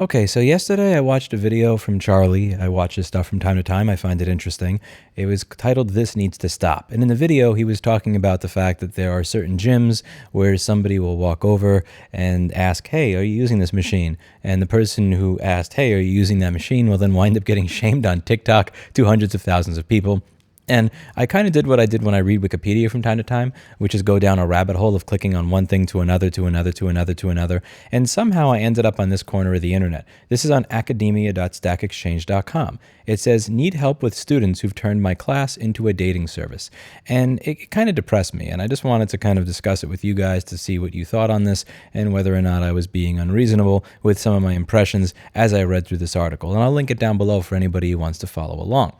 Okay, so yesterday I watched a video from Charlie. I watch his stuff from time to time. I find it interesting. It was titled This Needs to Stop. And in the video, he was talking about the fact that there are certain gyms where somebody will walk over and ask, "Hey, are you using this machine?" And the person who asked, "Hey, are you using that machine?" will then wind up getting shamed on TikTok to hundreds of thousands of people. And I kind of did what I did when I read Wikipedia from time to time, which is go down a rabbit hole of clicking on one thing to another, to another, to another, to another. And somehow I ended up on this corner of the internet. This is on academia.stackexchange.com. It says, "Need help with students who've turned my class into a dating service." And it kind of depressed me. And I just wanted to kind of discuss it with you guys to see what you thought on this and whether or not I was being unreasonable with some of my impressions as I read through this article. And I'll link it down below for anybody who wants to follow along.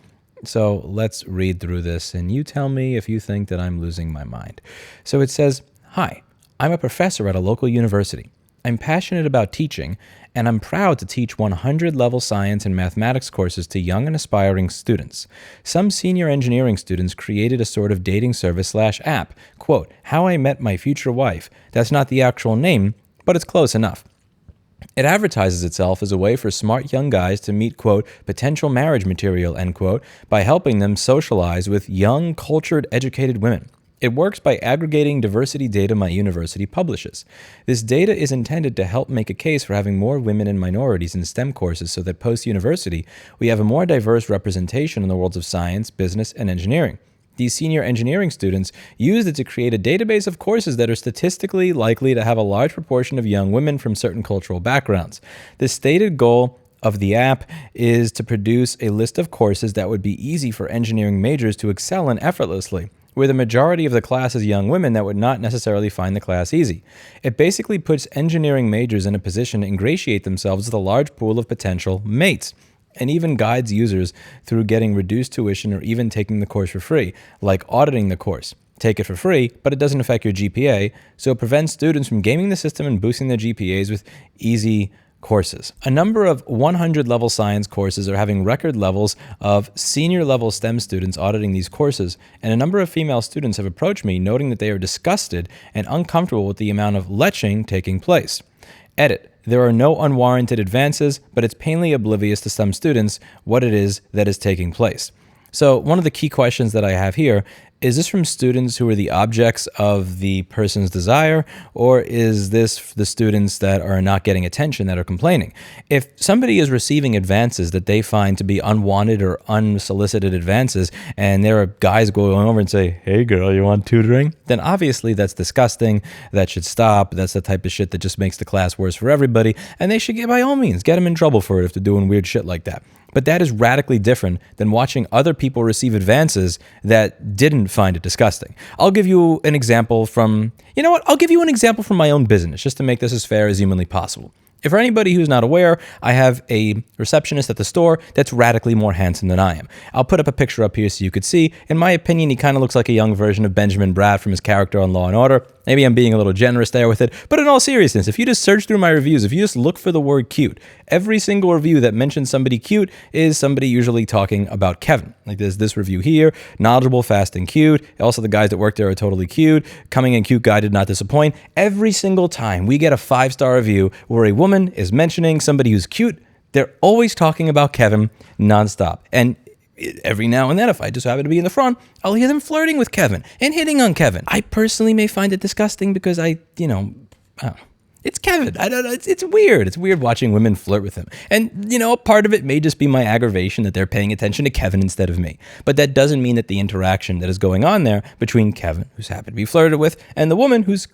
So let's read through this, and you tell me if you think that I'm losing my mind. So it says, "Hi, I'm a professor at a local university. I'm passionate about teaching, and I'm proud to teach 100-level science and mathematics courses to young and aspiring students. Some senior engineering students created a sort of dating service/app. Quote, how I met my future wife. That's not the actual name, but it's close enough. It advertises itself as a way for smart young guys to meet, quote, potential marriage material, end quote, by helping them socialize with young, cultured, educated women. It works by aggregating diversity data my university publishes. This data is intended to help make a case for having more women and minorities in STEM courses so that post-university, we have a more diverse representation in the worlds of science, business, and engineering. These senior engineering students used it to create a database of courses that are statistically likely to have a large proportion of young women from certain cultural backgrounds. The stated goal of the app is to produce a list of courses that would be easy for engineering majors to excel in effortlessly, where the majority of the class is young women that would not necessarily find the class easy. It basically puts engineering majors in a position to ingratiate themselves with a large pool of potential mates, and even guides users through getting reduced tuition or even taking the course for free, like auditing the course. Take it for free, but it doesn't affect your GPA, so it prevents students from gaming the system and boosting their GPAs with easy courses. A number of 100-level science courses are having record levels of senior-level STEM students auditing these courses, and a number of female students have approached me noting that they are disgusted and uncomfortable with the amount of leching taking place. Edit. There are no unwarranted advances, but it's painfully oblivious to some students what it is that is taking place. So one of the key questions that I have here, is this from students who are the objects of the person's desire, or is this the students that are not getting attention that are complaining? If somebody is receiving advances that they find to be unwanted or unsolicited advances, and there are guys going over and say, "Hey girl, you want tutoring?" then obviously that's disgusting. That should stop. That's the type of shit that just makes the class worse for everybody, and they should by all means, get them in trouble for it if they're doing weird shit like that. But that is radically different than watching other people receive advances that didn't find it disgusting. I'll give you an example from, I'll give you an example from my own business, just to make this as fair as humanly possible. If for anybody who's not aware, I have a receptionist at the store that's radically more handsome than I am. I'll put up a picture up here so you could see. In my opinion, he kind of looks like a young version of Benjamin Bratt from his character on Law and Order. Maybe I'm being a little generous there with it, but in all seriousness, if you just search through my reviews, if you just look for the word cute, every single review that mentions somebody cute is somebody usually talking about Kevin. Like there's this review here, knowledgeable, fast, and cute. Also, the guys that work there are totally cute. Coming in cute guy did not disappoint. Every single time we get a 5-star review where a woman is mentioning somebody who's cute, they're always talking about Kevin nonstop. And every now and then, if I just happen to be in the front, I'll hear them flirting with Kevin and hitting on Kevin. I personally may find it disgusting because it's Kevin. I don't know. It's weird. It's weird watching women flirt with him. And, part of it may just be my aggravation that they're paying attention to Kevin instead of me. But that doesn't mean that the interaction that is going on there between Kevin, who's happy to be flirted with, and the woman who's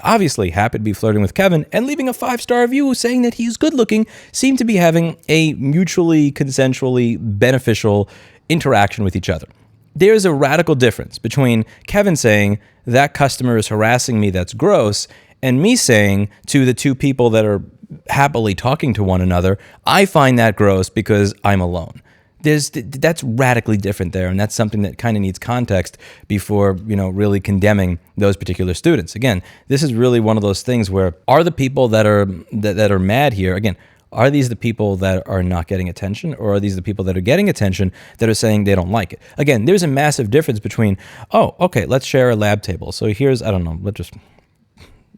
obviously happy to be flirting with Kevin and leaving a 5-star review saying that he's good looking, seem to be having a mutually, consensually beneficial interaction with each other. There's a radical difference between Kevin saying, "That customer is harassing me, that's gross," and me saying to the two people that are happily talking to one another, "I find that gross because I'm alone." That's radically different there, and that's something that kind of needs context before, really condemning those particular students. Again, this is really one of those things where are the people that are mad here, again, are these the people that are not getting attention, or are these the people that are getting attention that are saying they don't like it? Again, there's a massive difference between, oh, okay, let's share a lab table. So here's, I don't know,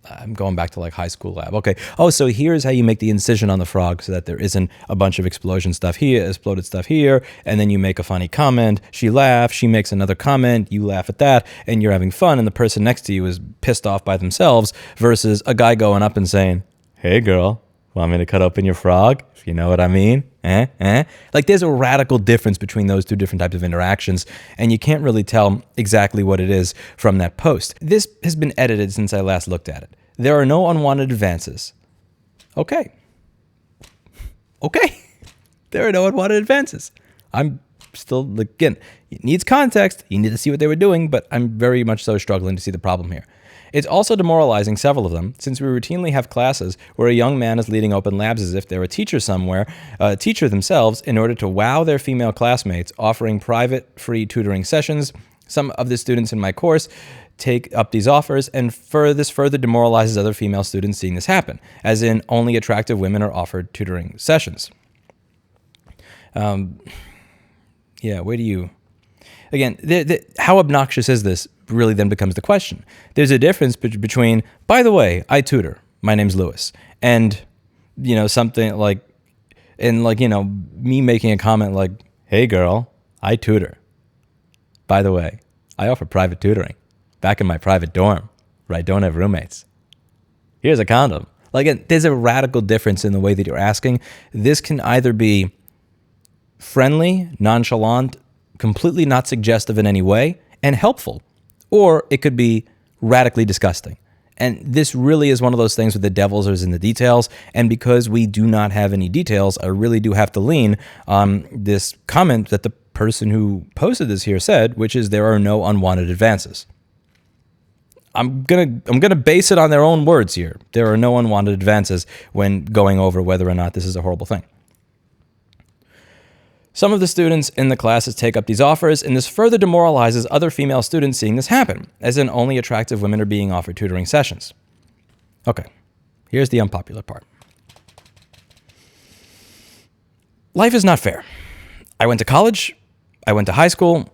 I'm going back to like high school lab. Okay. Oh, so here's how you make the incision on the frog so that there isn't a bunch of explosion stuff here, exploded stuff here, and then you make a funny comment. She laughs, she makes another comment, you laugh at that, and you're having fun, and the person next to you is pissed off by themselves versus a guy going up and saying, "Hey girl, want me to cut open your frog? If you know what I mean? Like there's a radical difference between those two different types of interactions, and you can't really tell exactly what it is from that post. This has been edited since I last looked at it. There are no unwanted advances. Okay. There are no unwanted advances. I'm still, again, it needs context. You need to see what they were doing, but I'm very much so struggling to see the problem here. It's also demoralizing, several of them, since we routinely have classes where a young man is leading open labs as if they're a teacher somewhere, a teacher themselves, in order to wow their female classmates, offering private, free tutoring sessions. Some of the students in my course take up these offers, and this further demoralizes other female students seeing this happen, as in only attractive women are offered tutoring sessions. Yeah, where do you... Again, how obnoxious is this really then becomes the question. There's a difference between, by the way, I tutor, my name's Lewis, and, something like, me making a comment like, hey girl, I tutor. By the way, I offer private tutoring back in my private dorm where I don't have roommates. Here's a condom. Again, there's a radical difference in the way that you're asking. This can either be friendly, nonchalant, completely not suggestive in any way, and helpful, or it could be radically disgusting. And this really is one of those things where the devil is in the details, and because we do not have any details, I really do have to lean on this comment that the person who posted this here said, which is there are no unwanted advances. I'm gonna base it on their own words here. There are no unwanted advances when going over whether or not this is a horrible thing. Some of the students in the classes take up these offers, and this further demoralizes other female students seeing this happen, as in only attractive women are being offered tutoring sessions. Okay, here's the unpopular part. Life is not fair. I went to college. I went to high school.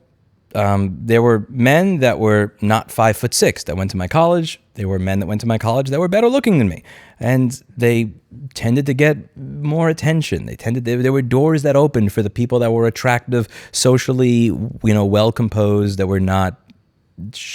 There were men that were not 5'6" that went to my college. There were men that went to my college that were better looking than me. And they tended to get more attention. There were doors that opened for the people that were attractive, socially, well composed, that were not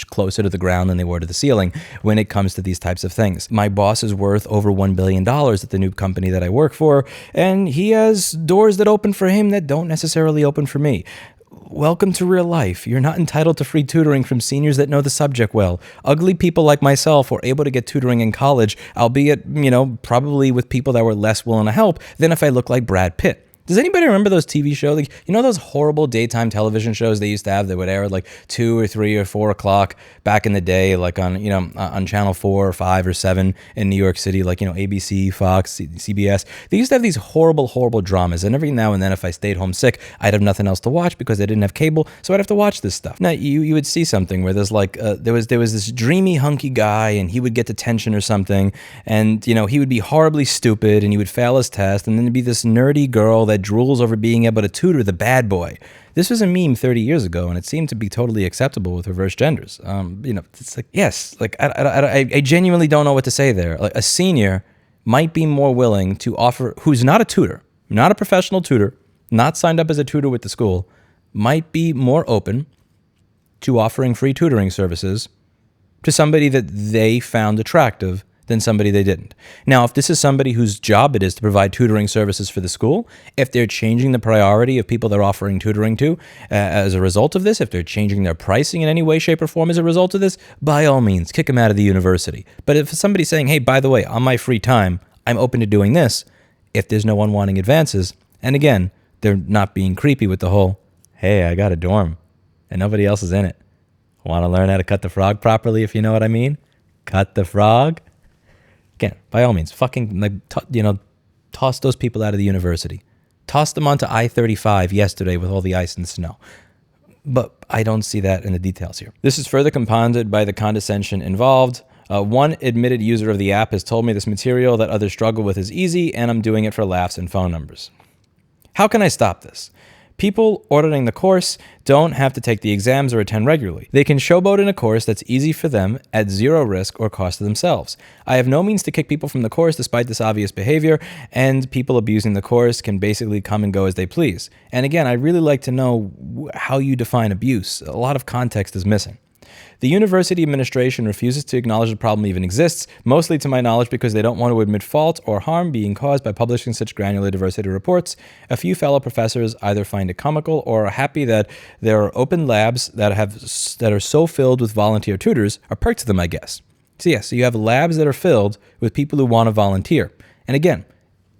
closer to the ground than they were to the ceiling when it comes to these types of things. My boss is worth over $1 billion at the new company that I work for, and he has doors that open for him that don't necessarily open for me. Welcome to real life. You're not entitled to free tutoring from seniors that know the subject well. Ugly people like myself were able to get tutoring in college, albeit, probably with people that were less willing to help than if I looked like Brad Pitt. Does anybody remember those TV shows? Those horrible daytime television shows they used to have that would air at 2 or 3 or 4 o'clock back in the day, on Channel 4 or 5 or 7 in New York City, ABC, Fox, CBS. They used to have these horrible, horrible dramas. And every now and then, if I stayed home sick, I'd have nothing else to watch because I didn't have cable, so I'd have to watch this stuff. Now, you would see something where there's there was this dreamy, hunky guy, and he would get detention or something, and, he would be horribly stupid, and he would fail his test, and then there'd be this nerdy girl that drools over being able to tutor the bad boy. This was a meme 30 years ago, and it seemed to be totally acceptable with reverse genders. It's yes, I genuinely don't know what to say there. A senior might be more willing to offer, who's not a tutor, not a professional tutor, not signed up as a tutor with the school, might be more open to offering free tutoring services to somebody that they found attractive than somebody they didn't. Now, if this is somebody whose job it is to provide tutoring services for the school, if they're changing the priority of people they're offering tutoring to as a result of this, if they're changing their pricing in any way, shape, or form as a result of this, by all means, kick them out of the university. But if somebody's saying, hey, by the way, on my free time, I'm open to doing this, if there's no one wanting advances, and again, they're not being creepy with the whole, hey, I got a dorm, and nobody else is in it. Want to learn how to cut the frog properly, if you know what I mean? Cut the frog? Again, by all means, toss those people out of the university. Toss them onto I-35 yesterday with all the ice and snow. But I don't see that in the details here. This is further compounded by the condescension involved. One admitted user of the app has told me this material that others struggle with is easy, and I'm doing it for laughs and phone numbers. How can I stop this? People ordering the course don't have to take the exams or attend regularly. They can showboat in a course that's easy for them at zero risk or cost to themselves. I have no means to kick people from the course despite this obvious behavior, and people abusing the course can basically come and go as they please. And again, I'd really like to know how you define abuse. A lot of context is missing. The university administration refuses to acknowledge the problem even exists, mostly to my knowledge because they don't want to admit fault or harm being caused by publishing such granular diversity reports. A few fellow professors either find it comical or are happy that there are open labs that are so filled with volunteer tutors, a perk to them, I guess. So you have labs that are filled with people who want to volunteer. And again,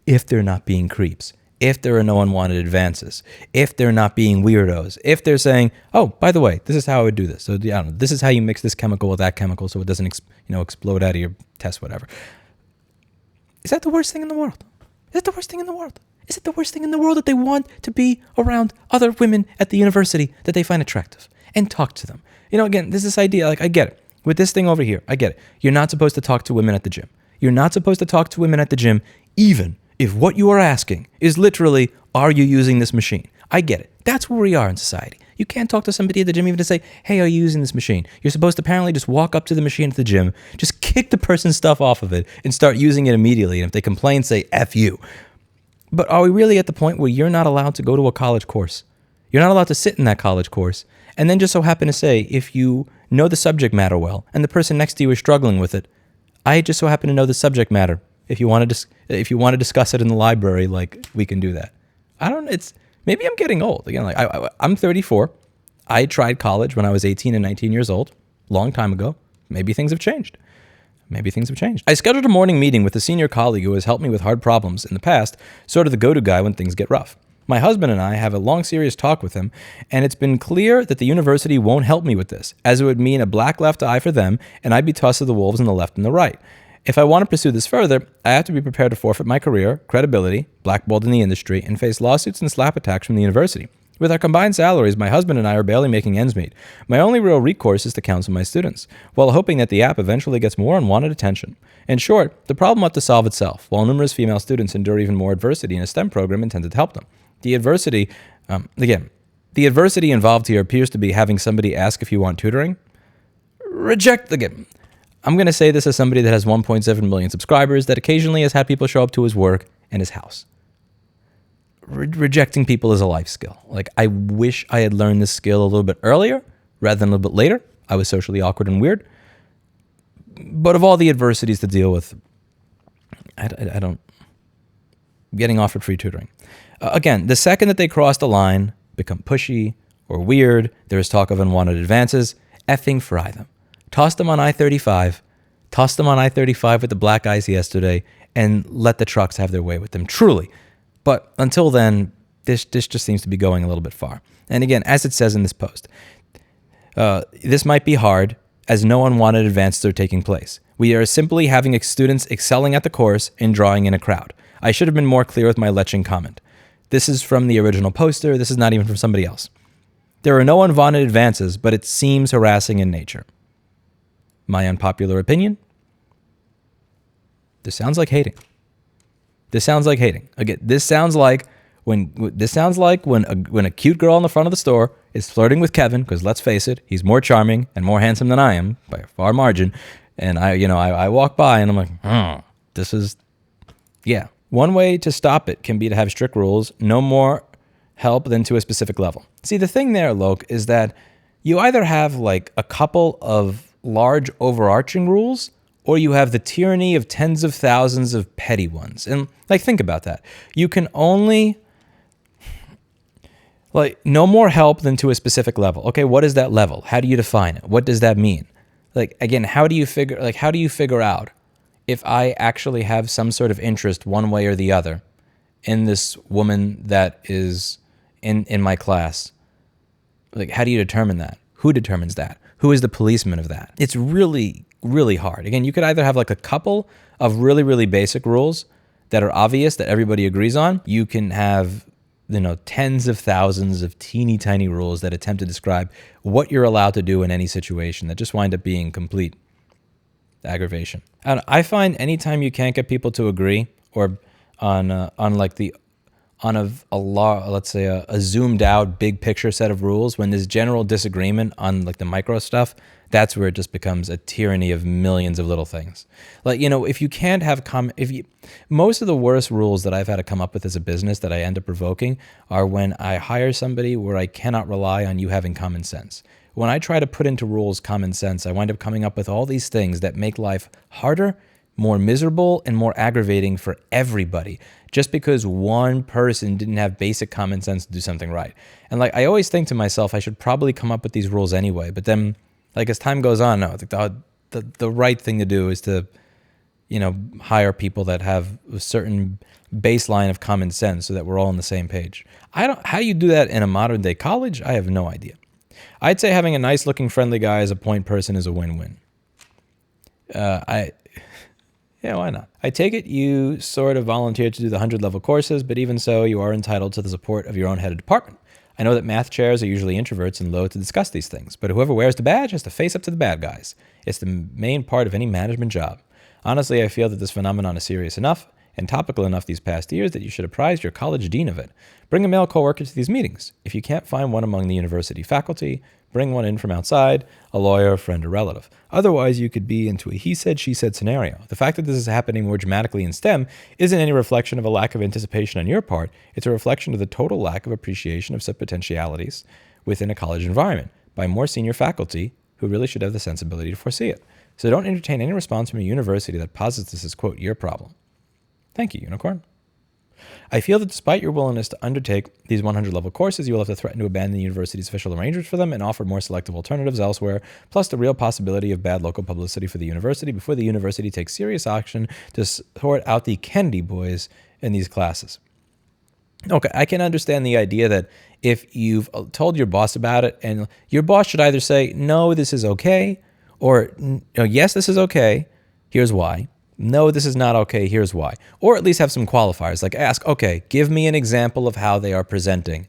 if they're not being creeps, if there are no unwanted advances, if they're not being weirdos, if they're saying, oh, by the way, this is how I would do this. So I don't know, this is how you mix this chemical with that chemical so it doesn't explode out of your test, whatever. Is that the worst thing in the world? Is it the worst thing in the world? Is it the worst thing in the world that they want to be around other women at the university that they find attractive and talk to them? Again, there's this idea, I get it. With this thing over here, I get it. You're not supposed to talk to women at the gym. You're not supposed to talk to women at the gym, even if what you are asking is literally, are you using this machine? I get it. That's where we are in society. You can't talk to somebody at the gym even to say, hey, are you using this machine? You're supposed to apparently just walk up to the machine at the gym, just kick the person's stuff off of it and start using it immediately. And if they complain, say, F you. But are we really at the point where you're not allowed to go to a college course? You're not allowed to sit in that college course and then just so happen to say, if you know the subject matter well and the person next to you is struggling with it, I just so happen to know the subject matter. If you want to discuss it in the library, we can do that. Maybe I'm getting old. Again, I'm 34. I tried college when I was 18 and 19 years old, long time ago. Maybe things have changed. I scheduled a morning meeting with a senior colleague who has helped me with hard problems in the past, sort of the go-to guy when things get rough. My husband and I have a long, serious talk with him, and it's been clear that the university won't help me with this, as it would mean a black left eye for them, and I'd be tossed to the wolves on the left and the right. If I want to pursue this further, I have to be prepared to forfeit my career, credibility, blackballed in the industry, and face lawsuits and slap attacks from the university. With our combined salaries, my husband and I are barely making ends meet. My only real recourse is to counsel my students, while hoping that the app eventually gets more unwanted attention. In short, the problem left to solve itself, while numerous female students endure even more adversity in a STEM program intended to help them. The adversity involved here appears to be having somebody ask if you want tutoring. I'm going to say this as somebody that has 1.7 million subscribers that occasionally has had people show up to his work and his house. Rejecting people is a life skill. I wish I had learned this skill a little bit earlier rather than a little bit later. I was socially awkward and weird. But of all the adversities to deal with, getting offered free tutoring. Again, the second that they cross the line, become pushy or weird, there is talk of unwanted advances, effing fry them. Toss them on I-35 with the black eyes yesterday, and let the trucks have their way with them, truly. But until then, this just seems to be going a little bit far. And again, as it says in this post, this might be hard as no unwanted advances are taking place. We are simply having students excelling at the course and drawing in a crowd. I should have been more clear with my Leching comment. This is from the original poster. This is not even from somebody else. There are no unwanted advances, but it seems harassing in nature. My unpopular opinion? This sounds like hating. Again, this sounds like when a cute girl in the front of the store is flirting with Kevin, because let's face it, he's more charming and more handsome than I am by a far margin. And I walk by and I'm like, this is, yeah. One way to stop it can be to have strict rules, no more help than to a specific level. See, the thing there, Loke, is that you either have like a couple of large overarching rules, or you have the tyranny of tens of thousands of petty ones. And like, think about that. You can only, like, no more help than to a specific level. Okay, what is that level? How do you define it? What does that mean? Like, again, how do you figure out if I actually have some sort of interest one way or the other in this woman that is in my class? Like, how do you determine that? Who determines that? Who is the policeman of that? It's really, really hard. Again, you could either have like a couple of really, really basic rules that are obvious that everybody agrees on. You can have, tens of thousands of teeny tiny rules that attempt to describe what you're allowed to do in any situation that just wind up being complete aggravation. And I find anytime you can't get people to agree or on like the on let's say a zoomed out big picture set of rules, when there's general disagreement on like the micro stuff, that's where it just becomes a tyranny of millions of little things. Like, if you can't have most of the worst rules that I've had to come up with as a business that I end up revoking are when I hire somebody where I cannot rely on you having common sense. When I try to put into rules common sense, I wind up coming up with all these things that make life harder, more miserable, and more aggravating for everybody, just because one person didn't have basic common sense to do something right. And like, I always think to myself, I should probably come up with these rules anyway. But then, like, as time goes on, no, the right thing to do is to, hire people that have a certain baseline of common sense so that we're all on the same page. How you do that in a modern day college, I have no idea. I'd say having a nice looking friendly guy as a point person is a win-win. Yeah, why not? I take it you sort of volunteered to do the 100-level courses, but even so, you are entitled to the support of your own head of department. I know that math chairs are usually introverts and loath to discuss these things, but whoever wears the badge has to face up to the bad guys. It's the main part of any management job. Honestly, I feel that this phenomenon is serious enough and topical enough these past years that you should apprise your college dean of it. Bring a male coworker to these meetings. If you can't find one among the university faculty, bring one in from outside, a lawyer, a friend, or relative. Otherwise, you could be into a he said, she said scenario. The fact that this is happening more dramatically in STEM isn't any reflection of a lack of anticipation on your part. It's a reflection of the total lack of appreciation of such potentialities within a college environment by more senior faculty who really should have the sensibility to foresee it. So don't entertain any response from a university that posits this as, quote, your problem. Thank you, Unicorn. I feel that despite your willingness to undertake these 100-level courses, you will have to threaten to abandon the university's official arrangements for them and offer more selective alternatives elsewhere, plus the real possibility of bad local publicity for the university before the university takes serious action to sort out the Kennedy boys in these classes. Okay, I can understand the idea that if you've told your boss about it, and your boss should either say, no, this is okay, or yes, this is okay, here's why. No, this is not okay, here's why. Or at least have some qualifiers, like ask, okay, give me an example of how they are presenting.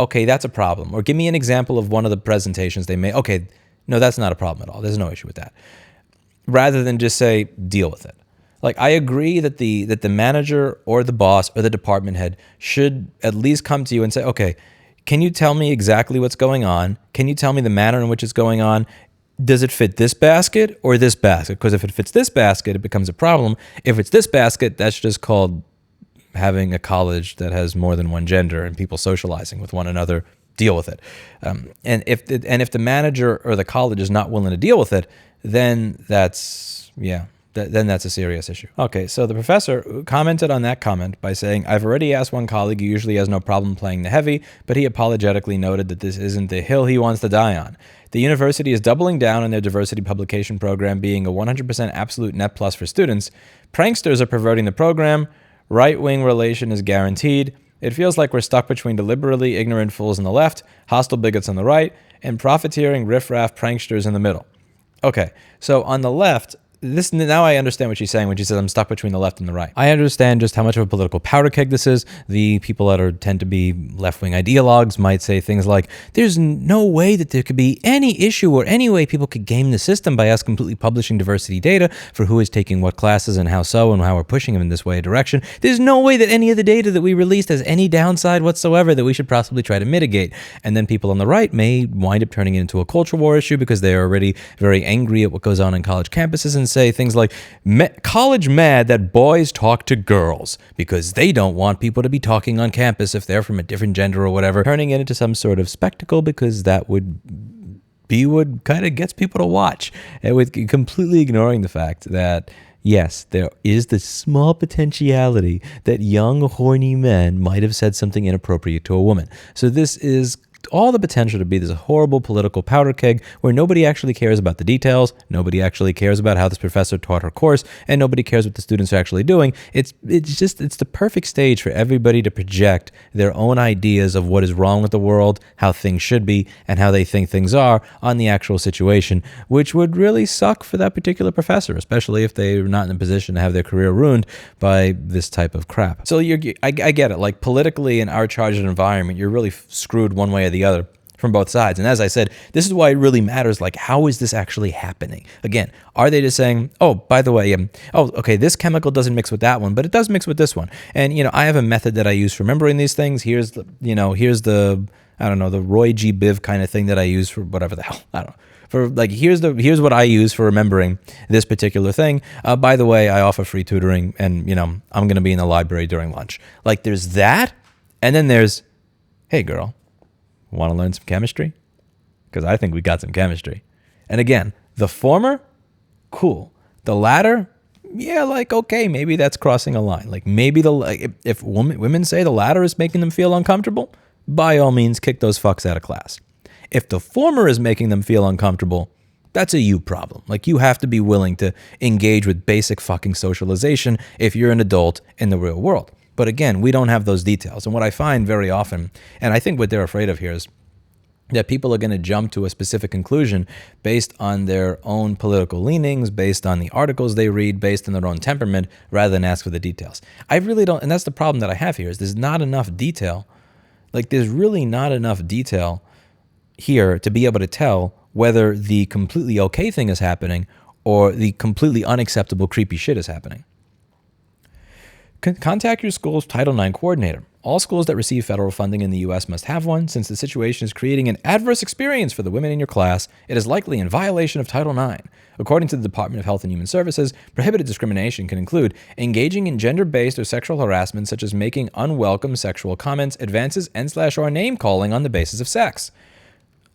Okay, that's a problem. Or give me an example of one of the presentations they made. Okay, no, that's not a problem at all. There's no issue with that. Rather than just say, deal with it. Like, I agree that the manager or the boss or the department head should at least come to you and say, okay, can you tell me exactly what's going on? Can you tell me the manner in which it's going on? Does it fit this basket or this basket? Because if it fits this basket, it becomes a problem. If it's this basket, that's just called having a college that has more than one gender and people socializing with one another. Deal with it. And if the manager or the college is not willing to deal with it, then that's a serious issue. Okay, so the professor commented on that comment by saying, I've already asked one colleague who usually has no problem playing the heavy, but he apologetically noted that this isn't the hill he wants to die on. The university is doubling down on their diversity publication program being a 100% absolute net plus for students. Pranksters are perverting the program. Right-wing relation is guaranteed. It feels like we're stuck between deliberately ignorant fools on the left, hostile bigots on the right, and profiteering riffraff pranksters in the middle. Okay, so on the left, now I understand what she's saying when she says I'm stuck between the left and the right. I understand just how much of a political powder keg this is. The people that tend to be left-wing ideologues might say things like, there's no way that there could be any issue or any way people could game the system by us completely publishing diversity data for who is taking what classes and how we're pushing them in this way of direction. There's no way that any of the data that we released has any downside whatsoever that we should possibly try to mitigate. And then people on the right may wind up turning it into a culture war issue because they are already very angry at what goes on college campuses and say things like, college mad that boys talk to girls because they don't want people to be talking on campus if they're from a different gender or whatever, turning it into some sort of spectacle because that would be what kind of gets people to watch, and with completely ignoring the fact that, yes, there is the small potentiality that young, horny men might have said something inappropriate to a woman. So this is all the potential to be this horrible political powder keg where nobody actually cares about the details, nobody actually cares about how this professor taught her course, and nobody cares what the students are actually doing. It's the perfect stage for everybody to project their own ideas of what is wrong with the world, how things should be, and how they think things are on the actual situation, which would really suck for that particular professor, especially if they're not in a position to have their career ruined by this type of crap. So I get it. Like, politically in our charged environment, you're really screwed one way or the other from both sides. And as I said, this is why it really matters. Like, how is this actually happening? Again, are they just saying, oh, by the way, okay, this chemical doesn't mix with that one, but it does mix with this one. And, I have a method that I use for remembering these things. Here's the I don't know, the Roy G. Biv kind of thing that I use for whatever the hell, I don't know. For like, here's what I use for remembering this particular thing. By the way, I offer free tutoring, and I'm going to be in the library during lunch. Like, there's that, and then there's, hey girl, want to learn some chemistry? Because I think we got some chemistry. And again, the former, cool. The latter, yeah, like, okay, maybe that's crossing a line. Like, maybe if women say the latter is making them feel uncomfortable, by all means, kick those fucks out of class. If the former is making them feel uncomfortable, that's a you problem. Like, you have to be willing to engage with basic fucking socialization if you're an adult in the real world. But again, we don't have those details. And what I find very often, and I think what they're afraid of here, is that people are going to jump to a specific conclusion based on their own political leanings, based on the articles they read, based on their own temperament, rather than ask for the details. I really don't, and that's the problem that I have here, is there's not enough detail. Like, there's really not enough detail here to be able to tell whether the completely okay thing is happening or the completely unacceptable creepy shit is happening. Contact your school's Title IX coordinator. All schools that receive federal funding in the U.S. must have one. Since the situation is creating an adverse experience for the women in your class, it is likely in violation of Title IX. According to the Department of Health and Human Services, prohibited discrimination can include engaging in gender-based or sexual harassment, such as making unwelcome sexual comments, advances, and/or name-calling on the basis of sex.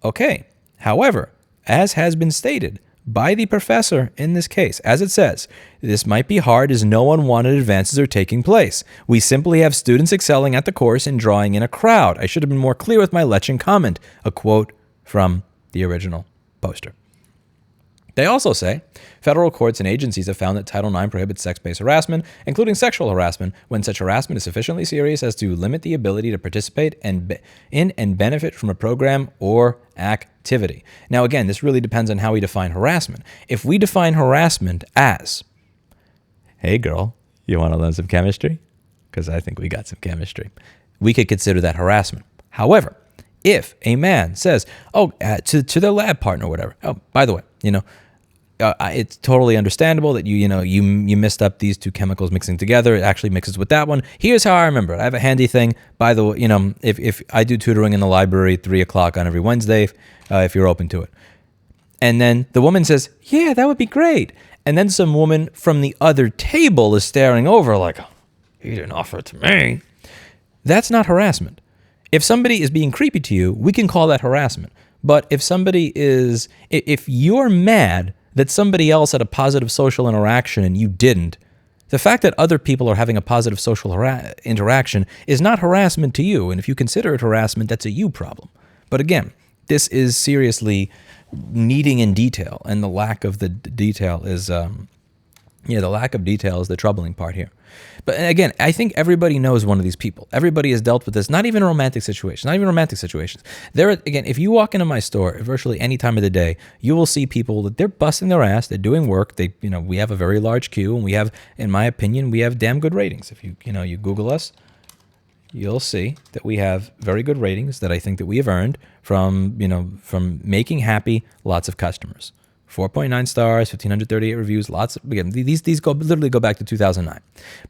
Okay, however, as has been stated by the professor in this case, as it says, this might be hard as no unwanted advances are taking place. We simply have students excelling at the course and drawing in a crowd. I should have been more clear with my Leching comment, a quote from the original poster. They also say, federal courts and agencies have found that Title IX prohibits sex-based harassment, including sexual harassment, when such harassment is sufficiently serious as to limit the ability to participate in and benefit from a program or activity. Now, again, this really depends on how we define harassment. If we define harassment as, hey girl, you want to learn some chemistry? Because I think we got some chemistry. We could consider that harassment. However, if a man says, to their lab partner or whatever, oh, by the way, it's totally understandable that you messed up these two chemicals mixing together. It actually mixes with that one. Here's how I remember it. I have a handy thing. By the way, if I do tutoring in the library at 3:00 on every Wednesday, if you're open to it. And then the woman says, yeah, that would be great. And then some woman from the other table is staring over like, he didn't offer it to me. That's not harassment. If somebody is being creepy to you, we can call that harassment. But if you're mad that somebody else had a positive social interaction and you didn't, the fact that other people are having a positive social interaction is not harassment to you. And if you consider it harassment, that's a you problem. But again, this is seriously needing in detail, and the lack of the detail is, the lack of detail is the troubling part here. But again, I think everybody knows one of these people. Everybody has dealt with this, not even romantic situations, not even romantic situations. Again, if you walk into my store virtually any time of the day, you will see people that they're busting their ass, they're doing work. We have a very large queue, and we have, in my opinion, we have damn good ratings. If you Google us, you'll see that we have very good ratings that I think that we have earned from making happy lots of customers. 4.9 stars, 1,538 reviews, lots of, again, these literally go back to 2009.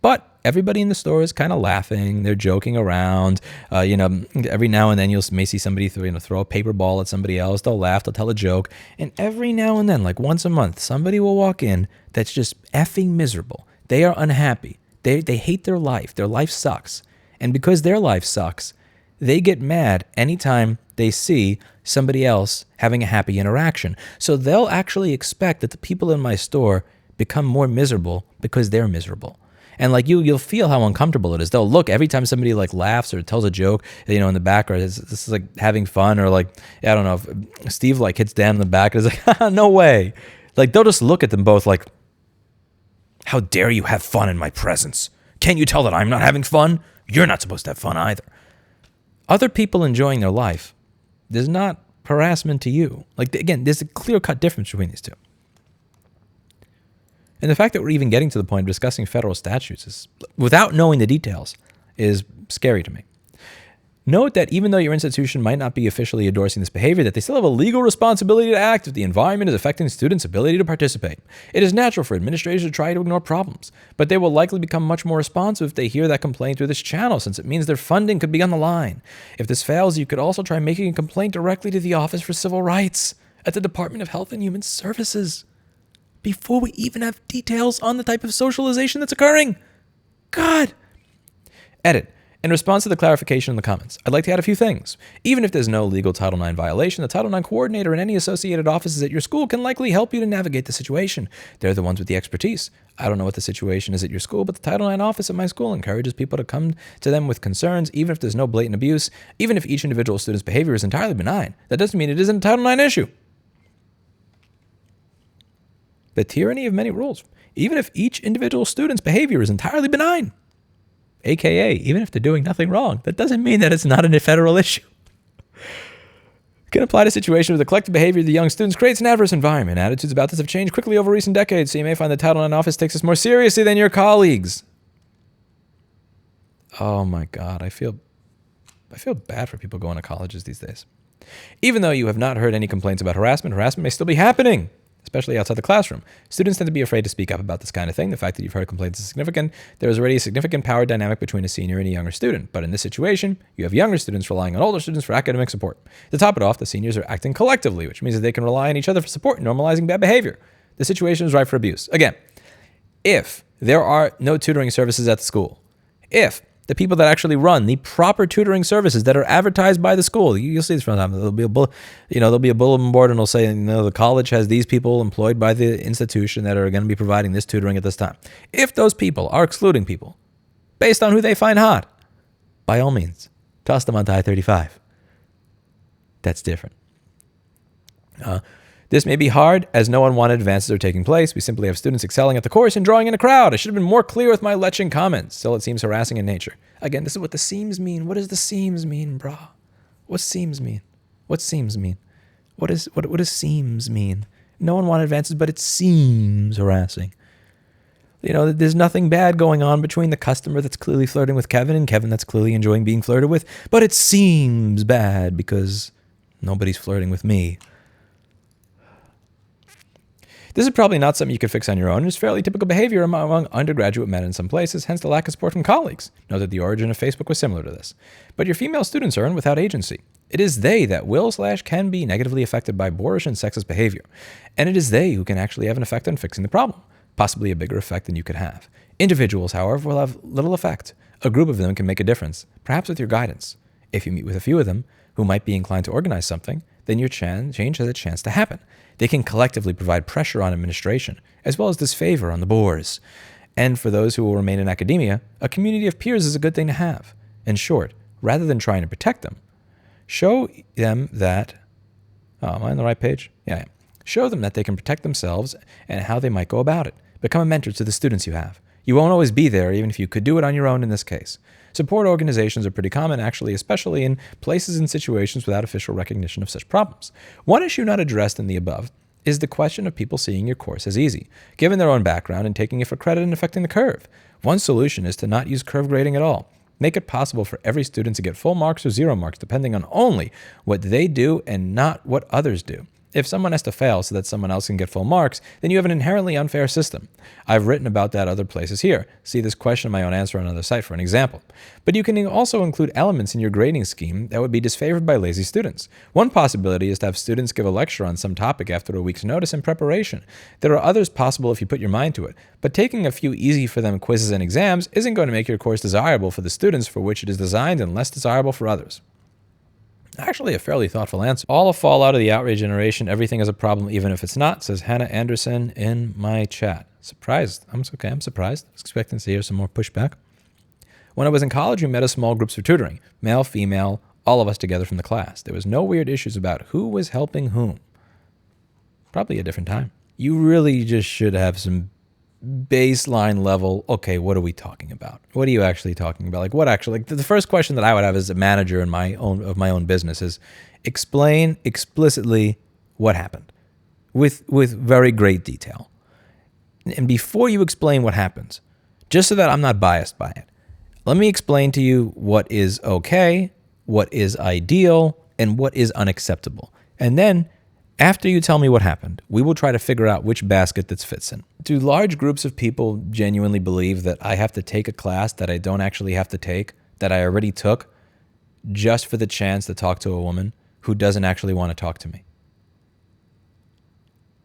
But everybody in the store is kind of laughing, they're joking around. Every now and then you may see somebody throw a paper ball at somebody else, they'll laugh, they'll tell a joke. And every now and then, like once a month, somebody will walk in that's just effing miserable. They are unhappy. They hate their life sucks. And because their life sucks, they get mad anytime they see somebody else having a happy interaction. So they'll actually expect that the people in my store become more miserable because they're miserable. And like you'll feel how uncomfortable it is. They'll look every time somebody like laughs or tells a joke, in the background. This is like having fun, or like, I don't know, if Steve like hits Dan in the back and is like, no way. Like they'll just look at them both like, how dare you have fun in my presence? Can't you tell that I'm not having fun? You're not supposed to have fun either. Other people enjoying their life, there's not harassment to you. Like, again, there's a clear-cut difference between these two. And the fact that we're even getting to the point of discussing federal statutes without knowing the details is scary to me. Note that even though your institution might not be officially endorsing this behavior, that they still have a legal responsibility to act if the environment is affecting students' ability to participate. It is natural for administrators to try to ignore problems, but they will likely become much more responsive if they hear that complaint through this channel, since it means their funding could be on the line. If this fails, you could also try making a complaint directly to the Office for Civil Rights at the Department of Health and Human Services before we even have details on the type of socialization that's occurring. God. Edit. In response to the clarification in the comments, I'd like to add a few things. Even if there's no legal Title IX violation, the Title IX coordinator and any associated offices at your school can likely help you to navigate the situation. They're the ones with the expertise. I don't know what the situation is at your school, but the Title IX office at my school encourages people to come to them with concerns, even if there's no blatant abuse, even if each individual student's behavior is entirely benign. That doesn't mean it isn't a Title IX issue. The tyranny of many rules. Even if each individual student's behavior is entirely benign. AKA, even if they're doing nothing wrong, that doesn't mean that it's not a federal issue. It can apply to situations where the collective behavior of the young students creates an adverse environment. Attitudes about this have changed quickly over recent decades, so you may find the Title IX office takes this more seriously than your colleagues. Oh my God, I feel bad for people going to colleges these days. Even though you have not heard any complaints about harassment may still be happening, especially outside the classroom. Students tend to be afraid to speak up about this kind of thing. The fact that you've heard complaints is significant. There is already a significant power dynamic between a senior and a younger student. But in this situation, you have younger students relying on older students for academic support. To top it off, the seniors are acting collectively, which means that they can rely on each other for support in normalizing bad behavior. The situation is ripe for abuse. Again, if there are no tutoring services at the school, if the people that actually run the proper tutoring services that are advertised by the school, you'll see this from time. There'll be a bulletin board, and it'll say, the college has these people employed by the institution that are going to be providing this tutoring at this time. If those people are excluding people based on who they find hot, by all means, toss them onto I-35. That's different. This may be hard as no unwanted advances are taking place. We simply have students excelling at the course and drawing in a crowd. I should have been more clear with my Leching comments. Still, it seems harassing in nature. Again, this is what the seams mean. What does the seams mean, brah? What seams mean? What seams mean? What does seams mean? No unwanted advances, but it seems harassing. There's nothing bad going on between the customer that's clearly flirting with Kevin and Kevin that's clearly enjoying being flirted with, but it seems bad because nobody's flirting with me. This is probably not something you could fix on your own. It's fairly typical behavior among undergraduate men in some places, hence the lack of support from colleagues. Note that the origin of Facebook was similar to this. But your female students are in without agency. It is they that will/can be negatively affected by boorish and sexist behavior. And it is they who can actually have an effect on fixing the problem, possibly a bigger effect than you could have. Individuals, however, will have little effect. A group of them can make a difference, perhaps with your guidance. If you meet with a few of them who might be inclined to organize something, then your change has a chance to happen. They can collectively provide pressure on administration, as well as disfavor on the boors. And for those who will remain in academia, a community of peers is a good thing to have. In short, rather than trying to protect them, show them that... Oh, am I on the right page? Yeah. Show them that they can protect themselves and how they might go about it. Become a mentor to the students you have. You won't always be there, even if you could do it on your own in this case. Support organizations are pretty common, actually, especially in places and situations without official recognition of such problems. One issue not addressed in the above is the question of people seeing your course as easy, given their own background and taking it for credit and affecting the curve. One solution is to not use curve grading at all. Make it possible for every student to get full marks or 0 marks, depending on only what they do and not what others do. If someone has to fail so that someone else can get full marks, then you have an inherently unfair system. I've written about that other places here. See this question in my own answer on another site for an example. But you can also include elements in your grading scheme that would be disfavored by lazy students. One possibility is to have students give a lecture on some topic after a week's notice and preparation. There are others possible if you put your mind to it, but taking a few easy for them quizzes and exams isn't going to make your course desirable for the students for which it is designed and less desirable for others. Actually, a fairly thoughtful answer. All a fallout of the outrage generation. Everything is a problem, even if it's not, says Hannah Anderson in my chat. Surprised. I'm surprised. I was expecting to hear some more pushback. When I was in college, we met as small groups for tutoring. Male, female, all of us together from the class. There was no weird issues about who was helping whom. Probably a different time. You really just should have some baseline level, okay, what are we talking about? What are you actually talking about? The first question that I would have as a manager of my own business is explain explicitly what happened with very great detail. And before you explain what happens, just so that I'm not biased by it, let me explain to you what is okay, what is ideal, and what is unacceptable. And then, after you tell me what happened, we will try to figure out which basket this fits in. Do large groups of people genuinely believe that I have to take a class that I don't actually have to take, that I already took, just for the chance to talk to a woman who doesn't actually want to talk to me?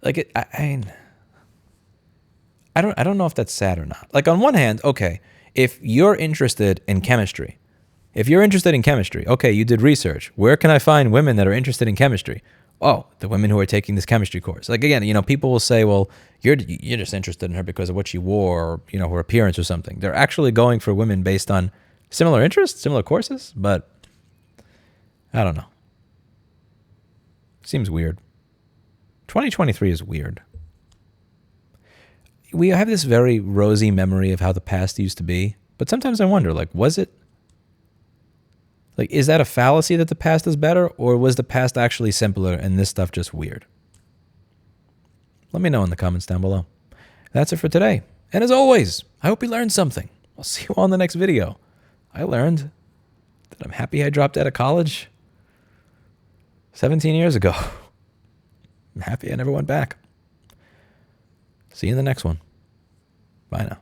Like, I don't know if that's sad or not. Like, on one hand, okay, if you're interested in chemistry, okay, you did research. Where can I find women that are interested in chemistry? Oh, the women who are taking this chemistry course. Like, again, people will say, well, you're just interested in her because of what she wore, or, her appearance or something. They're actually going for women based on similar interests, similar courses, but I don't know. Seems weird. 2023 is weird. We have this very rosy memory of how the past used to be, but sometimes I wonder, like, was it? Like, is that a fallacy that the past is better, or was the past actually simpler and this stuff just weird? Let me know in the comments down below. That's it for today. And as always, I hope you learned something. I'll see you all in the next video. I learned that I'm happy I dropped out of college 17 years ago. I'm happy I never went back. See you in the next one. Bye now.